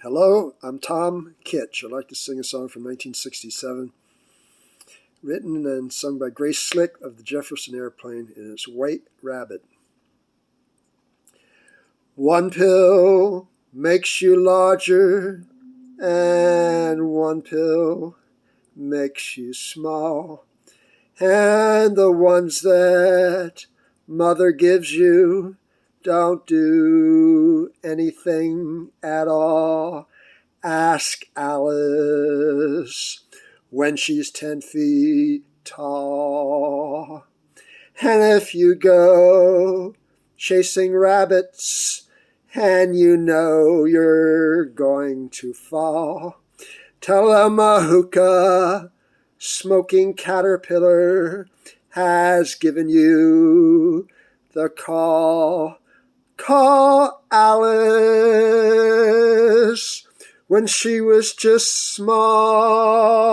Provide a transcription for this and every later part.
Hello, I'm Tom Kitch. I'd like to sing a song from 1967, written and sung by Grace Slick of the Jefferson Airplane, and it's White Rabbit. One pill makes you larger, and one pill makes you small, and the ones that mother gives you don't do anything at all. Ask Alice when she's 10 feet tall. And if you go chasing rabbits and you know you're going to fall, tell them a hookah smoking caterpillar has given you the call. Call Alice when she was just small.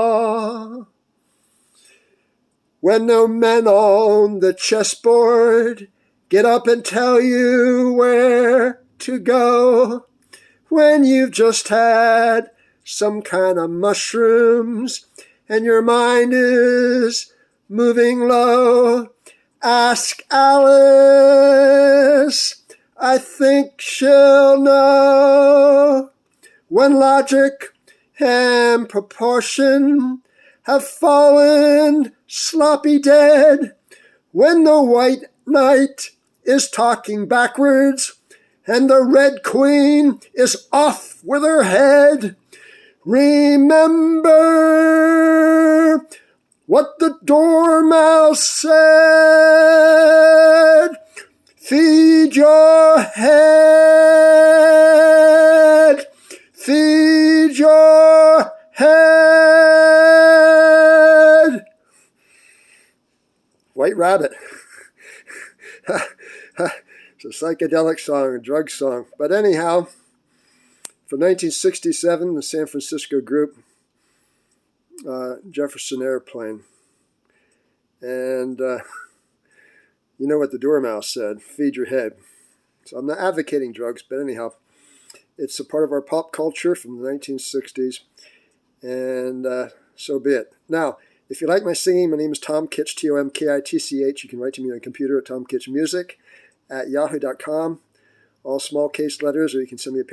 When no men on the chessboard get up and tell you where to go. When you've just had some kind of mushrooms and your mind is moving low. Ask Alice, I think she'll know. When logic and proportion have fallen sloppy dead, when the white knight is talking backwards and the red queen is off with her head, remember what the dormouse said. Feed your head. Feed your head. White Rabbit. It's a psychedelic song, a drug song. But anyhow, from 1967, the San Francisco group, Jefferson Airplane. And you know what the dormouse said, feed your head. So I'm not advocating drugs, but anyhow, it's a part of our pop culture from the 1960s, and so be it. Now, if you like my singing, my name is Tom Kitch, Tomkitch. You can write to me on the computer at tomkitchmusic@yahoo.com, all small case letters, or you can send me a